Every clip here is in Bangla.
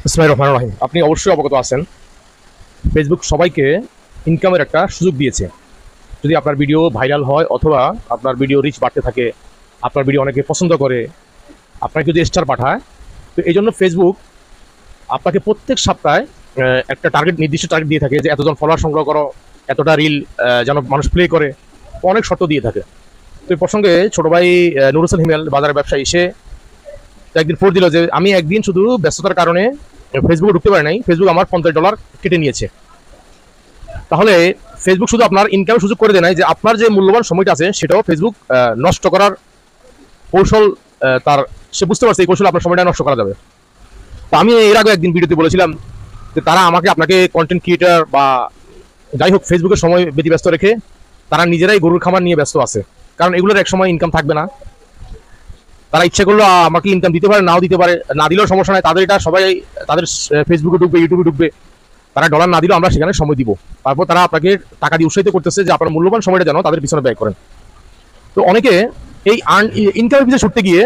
বিসমিল্লাহির রহমানির রহিম। আপনি অবশ্যই অবগত আছেন, ফেসবুক সবাইকে ইনকামের একটা সুযোগ দিয়েছে। যদি আপনার ভিডিও ভাইরাল হয় অথবা আপনার ভিডিও রিচ বাড়তে থাকে, আপনার ভিডিও অনেকে পছন্দ করে, আপনাকে যদি স্টার পাঠায়, তো এই জন্য ফেসবুক আপনাকে প্রত্যেক সপ্তাহে একটা নির্দিষ্ট টার্গেট দিয়ে থাকে যে এতজন ফলোয়ার সংগ্রহ করো, এতটা রিল যেন মানুষ প্লে করে, অনেক শর্ত দিয়ে থাকে। তো এই প্রসঙ্গে ছোট ভাই নুর হোসেন হিমেল বাজারের ব্যবসায়ী সে একদিন ফোর দিল যে আমি একদিন শুধু ব্যস্ততার কারণে ফেসবুকে ঢুকতে পারি নাই, ফেসবুক আমার $50 কেটে নিয়েছে। তাহলে ফেসবুক শুধু আপনার ইনকামের সুযোগ করে দেয় নাই, যে আপনার যে মূল্যবান সময়টা আছে সেটাও ফেসবুক নষ্ট করার কৌশল তার সে বুঝতে পারছে এই কৌশল আপনার সময়টা নষ্ট করা যাবে। তো আমি এর আগে একদিন ভিডিওতে বলেছিলাম যে তারা আপনাকে কন্টেন্ট ক্রিয়েটার বা যাই হোক ফেসবুকের সময় ব্যতিব্যস্ত রেখে তারা নিজেরাই গরুর খামার নিয়ে ব্যস্ত আছে, কারণ এগুলোর এক সময় ইনকাম থাকবে না। তারা ইচ্ছা করলো আমাকে ইনকাম দিতে পারে, নাও দিতে পারে, না দিলেও সমস্যা নাই, তাদের এটা সবাই তাদের ফেসবুকে ঢুকবে, ইউটিউবে ঢুকবে, তারা ডলার না দিলেও আমরা সেখানে সময় দিব। তারপর তারা আপনাকে টাকা দিয়ে উৎসাহিত করতেছে যে আপনার মূল্যবান সময়টা যেন তাদের পিছনে ব্যয় করেন। তো অনেকে এই ইনকামের পিছনে ছুটতে গিয়ে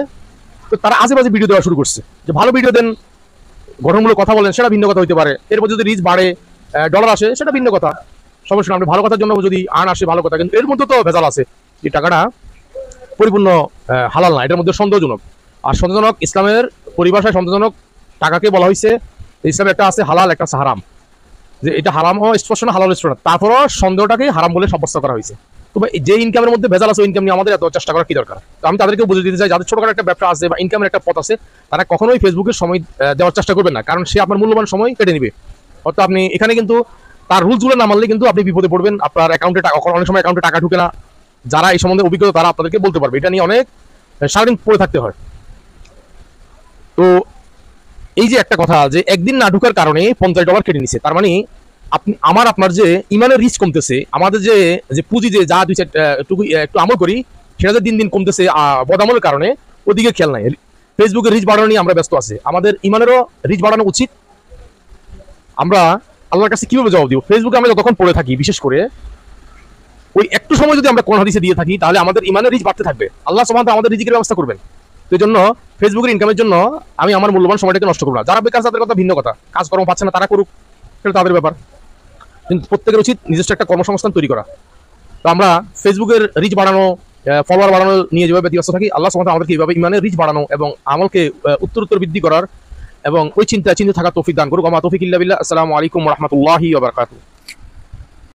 তো তারা আজে বাজে ভিডিও দেওয়া শুরু করছে, যে ভালো ভিডিও দেন, গঠনমূলক কথা বলেন, সেটা ভিন্ন কথা হইতে পারে, এরপর যদি রিচ বাড়ে, ডলার আসে, সেটা ভিন্ন কথা, সমস্যা না। আপনি ভালো কথার জন্য যদি আসে ভালো কথা, কিন্তু এর মধ্যে তো ভেজাল আছে, এই টাকাটা পরিপূর্ণ হালাল না, এটার মধ্যে সন্দেহজনক। আর সন্দেহজনক ইসলামের পরিভাষায় সন্দেহজনক টাকাকে বলা হয়েছে, ইসলামের একটা আছে হালাল, একটা আছে হারাম, যে এটা হারাম হওয়া স্পষ্ট না, হালাল স্পষ্ট না, তারপরও সন্দেহটাকে হারাম বলে সাব্যস্ত করা হয়েছে। তো যে ইনকামের মধ্যে ভেজাল আছে, ইনকাম নিয়ে আমাদের এত চেষ্টা করার কি দরকার? তো আমি তাদেরকে বুঝে দিতে চাই, যাদের ছোটখাটো একটা ব্যবসা আছে বা ইনকামের একটা পথ আছে, তারা কখনোই ফেসবুকের সময় দেওয়ার চেষ্টা করবেন না, কারণ সে আপনার মূল্যবান সময় কেটে নিবে। অর্থাৎ আপনি এখানে কিন্তু তার রুলসগুলো না মানলে কিন্তু আপনি বিপদে পড়বেন, আপনার অ্যাকাউন্টে অনেক সময় অ্যাকাউন্টে টাকা ঢুকে না। যারা এই সম্বন্ধে অভিজ্ঞতা তারা আপনাদেরকে বলতে পারবে, এটা নিয়ে অনেক সারাদিন পড়ে থাকতে হয়। তো এই যে একটা কথা যে একদিন না ঢুকার কারণে $50 কেটে নিছে, তার মানে আপনি আপনার যে ইমানের রিস্ক কমতেছে, আমাদের যে যে পুঁজি যে যা দুই একটু আমল করি সেটা যে দিন দিন কমতেছে বদামলের কারণে, ওদিকে খেয়াল নাই। ফেসবুকের রিচ বাড়ানো নিয়ে আমরা ব্যস্ত আছি, আমাদের ইমানেরও রিচ বাড়ানো উচিত। আমরা আল্লাহর কাছে কিভাবে জবাব দিব? ফেসবুকে আমরা যতক্ষণ পড়ে থাকি, বিশেষ করে ওই একটু সময় যদি আমরা কোন হাদিসে দিয়ে থাকি, তাহলে আমাদের ইমানের রিচ বাড়তে থাকবে, আল্লাহ সুবহানাহু ওয়া তাআলা আমাদের রিজিকের ব্যবস্থা করবেন। তো এই জন্য ফেসবুকের ইনকামের জন্য আমি আমার মূল্যবান সময়টাকে নষ্ট করব না। যারা বেকার তাদের কথা ভিন্ন কথা, কাজকর্ম পাচ্ছে না তারা করুক, সেটা তাদের ব্যাপার, কিন্তু প্রত্যেকের উচিত নিজস্ব একটা কর্মসংস্থান তৈরি করা। তো আমরা ফেসবুকের রিচ বাড়ানো, ফলোয়ার বাড়ানো নিয়ে যেভাবে ব্যস্ত থাকি, আল্লাহ সুবহানাহু ওয়া তাআলা আমাদেরকে এইভাবে ইমানের রিচ বাড়ানো এবং আমলকে উত্তরোত্তর বৃদ্ধি করার এবং ওই চিন্তা থাকা তৌফিক দান করুক। আমা তৌফিক ইল্লা বিল্লাহ। আসসালামু আলাইকুম ওয়া রাহমাতুল্লাহি ওয়া বারাকাতুহু।